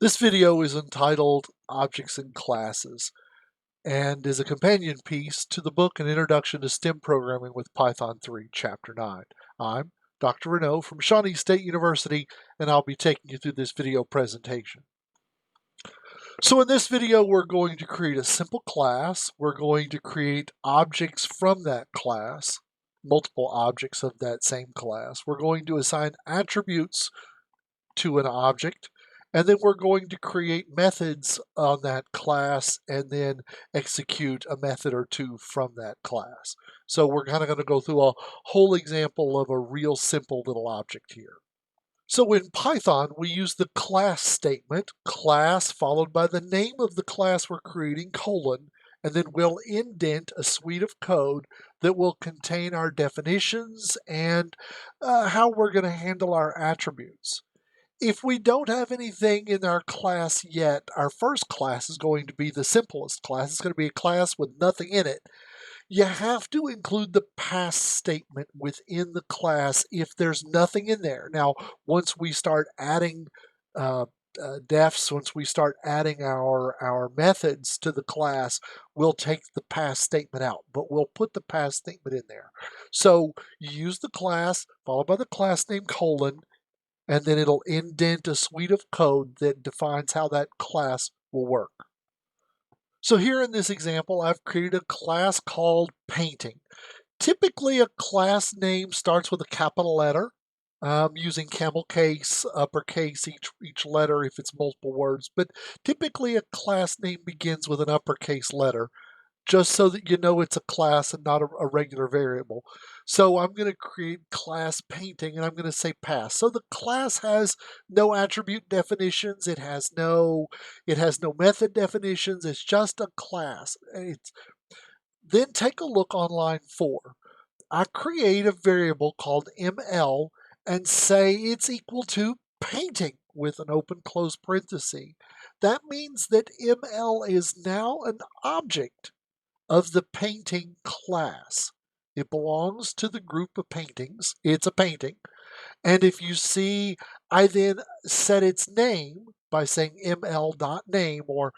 This video is entitled Objects and Classes and is a companion piece to the book An Introduction to STEM Programming with Python 3, Chapter 9. I'm Dr. Renaud from Shawnee State University, and I'll be taking you through this video presentation. So in this video, we're going to create a simple class. We're going to create objects from that class, multiple objects of that same class. We're going to assign attributes to an object, and then we're going to create methods on that class and then execute a method or two from that class. So we're kind of going to go through a whole example of a real simple little object here. So in Python, we use the class statement, class followed by the name of the class we're creating, colon, and then we'll indent a suite of code that will contain our definitions and how we're going to handle our attributes. If we don't have anything in our class yet, our first class is going to be the simplest class. It's going to be a class with nothing in it. You have to include the pass statement within the class if there's nothing in there. Now, once we start adding defs, once we start adding our methods to the class, we'll take the pass statement out, but we'll put the pass statement in there. So you use the class followed by the class name colon, and then it'll indent a suite of code that defines how that class will work. So here in this example, I've created a class called painting. Typically, a class name starts with a capital letter. I'm using camel case, uppercase, each letter if it's multiple words, but typically a class name begins with an uppercase letter, just so that you know it's a class and not a regular variable. So I'm going to create class painting and I'm going to say pass. So the class has no attribute definitions. It has no method definitions. It's just a class. Then take a look on line 4. I create a variable called ML and say it's equal to painting with an open close parenthesis. That means that ML is now an object of the painting class. It belongs to the group of paintings. It's a painting. And if you see, I then set its name by saying ml.name or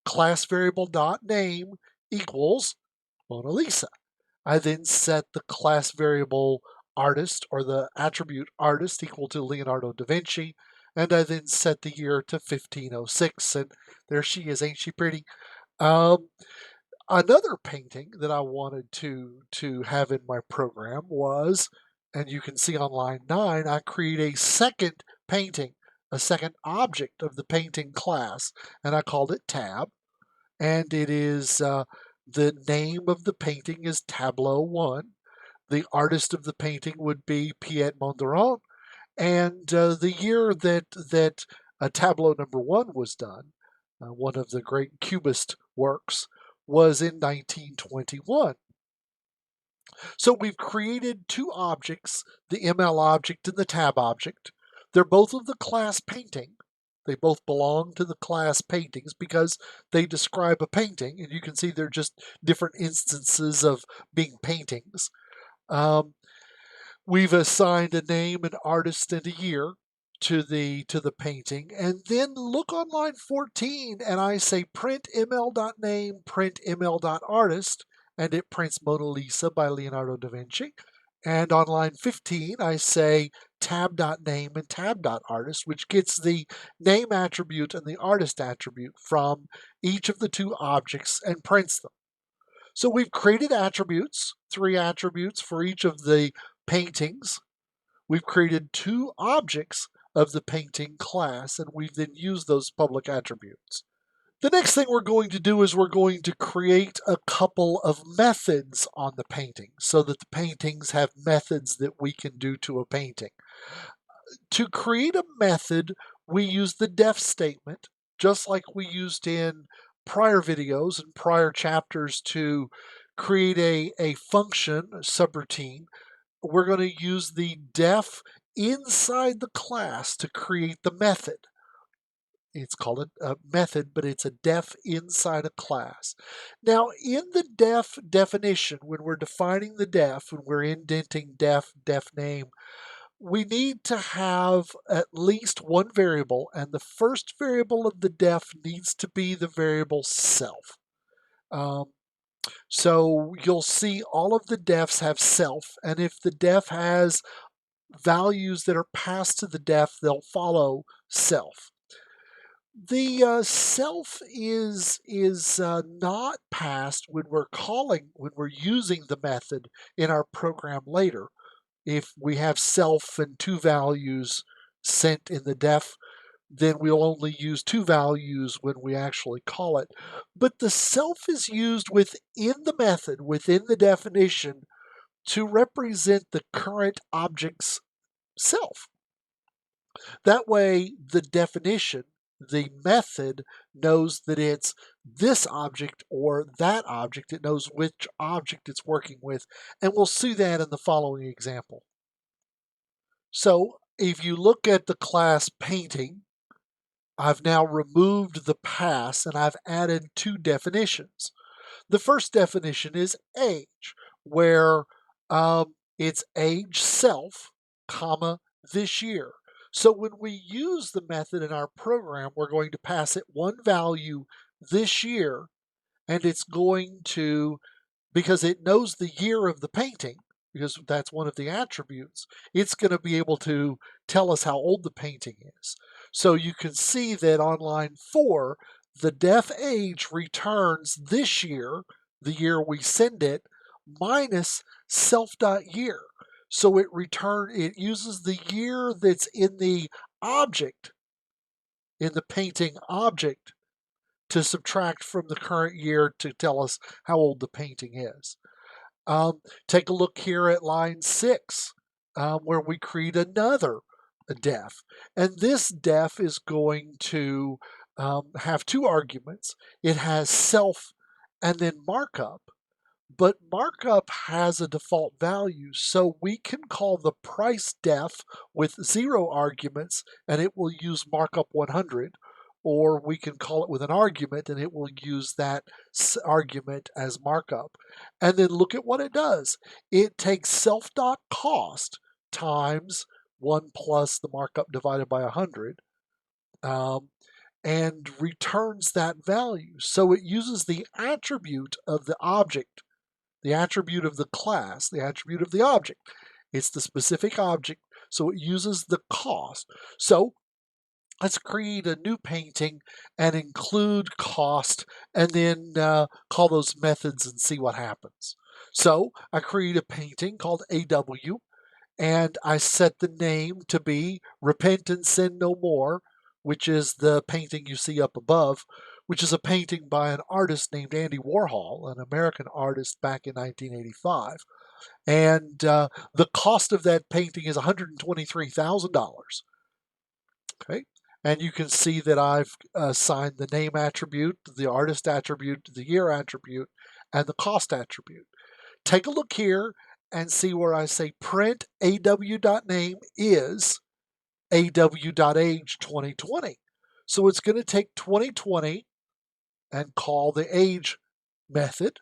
class variable.name equals Mona Lisa. I then set the class variable artist or the attribute artist equal to Leonardo da Vinci. And I then set the year to 1506. And there she is. Ain't she pretty? Another painting that I wanted to have in my program was, and you can see on line 9, I create a second painting, a second object of the painting class, and I called it tab, and it is the name of the painting is Tableau 1. The artist of the painting would be Piet Mondrian, and the year that Tableau number 1 was done, one of the great Cubist works, was in 1921. So we've created two objects, the ML object and the tab object. They're both of the class painting. They both belong to the class paintings because they describe a painting, and you can see they're just different instances of being paintings. We've assigned a name, an artist, and a year to the painting, and then look on line 14 and I say print ml.name, print ml.artist, and it prints Mona Lisa by Leonardo da Vinci. And on line 15 I say tab.name and tab.artist, which gets the name attribute and the artist attribute from each of the two objects and prints them. So we've created attributes, 3 attributes for each of the paintings. We've created 2 objects of the painting class, and we've then used those public attributes. The next thing we're going to do is we're going to create a couple of methods on the painting so that the paintings have methods that we can do to a painting. To create a method, we use the def statement, just like we used in prior videos and prior chapters to create a function, a subroutine. We're going to use the def inside the class to create the method. It's called a method, but it's a def inside a class. Now, in the def definition, when we're defining the def, when we're indenting def name, we need to have at least one variable, and the first variable of the def needs to be the variable self. Um, so you'll see all of the defs have self, and if the def has values that are passed to the def, they'll follow self. The self is not passed when we're using the method in our program later. If we have self and two values sent in the def, then we'll only use two values when we actually call it. But the self is used within the method, within the definition, to represent the current object's self. That way, the definition, the method, knows that it's this object or that object. It knows which object it's working with. And we'll see that in the following example. So if you look at the class painting, I've now removed the pass and I've added two definitions. The first definition is age, where it's age self, comma, this year. So when we use the method in our program, we're going to pass it one value this year, and it's going to, because it knows the year of the painting, because that's one of the attributes, it's going to be able to tell us how old the painting is. So you can see that on line 4, the def age returns this year, the year we send it, minus self.year. So it uses the year that's in the object, in the painting object, to subtract from the current year to tell us how old the painting is. Take a look here at line 6, where we create another def. And this def is going to have two arguments. It has self and then markup. But markup has a default value, so we can call the price def with 0 arguments and it will use markup 100, or we can call it with an argument and it will use that argument as markup. And then look at what it does. It takes self.cost times 1 plus the markup divided by 100, and returns that value. So it uses the attribute of the object, the attribute of the class, the attribute of the object. It's the specific object, so it uses the cost. So let's create a new painting and include cost, and then call those methods and see what happens. So I create a painting called AW, and I set the name to be Repent and Sin No More, which is the painting you see up above, which is a painting by an artist named Andy Warhol, an American artist back in 1985. And the cost of that painting is $123,000. Okay. And you can see that I've assigned the name attribute, the artist attribute, the year attribute, and the cost attribute. Take a look here and see where I say print aw.name is aw.age 2020. So it's going to take 2020 and call the age method.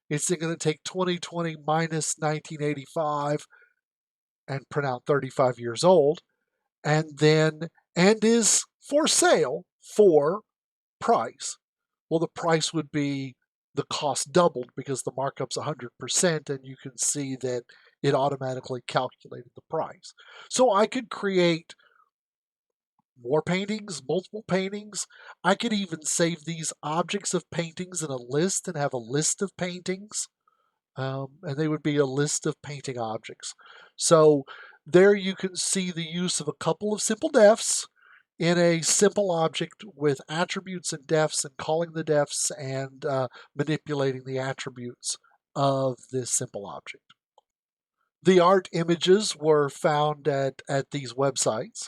It's going to take 2020 minus 1985 and print out 35 years old, and then and is for sale for price. Well, the price would be the cost doubled because the markup's 100%, and you can see that it automatically calculated the price. So I could create more paintings, multiple paintings. I could even save these objects of paintings in a list and have a list of paintings, and they would be a list of painting objects. So there you can see the use of a couple of simple defs in a simple object with attributes and defs, and calling the defs and manipulating the attributes of this simple object. The art images were found at these websites.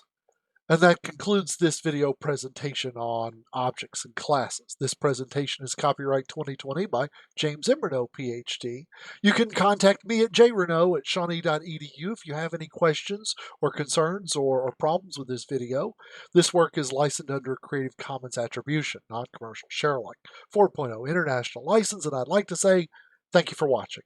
And that concludes this video presentation on objects and classes. This presentation is copyright 2020 by James M. Renault, PhD. You can contact me at jrenault@shawnee.edu if you have any questions or concerns or problems with this video. This work is licensed under Creative Commons Attribution, non-commercial share alike 4.0 international license, and I'd like to say thank you for watching.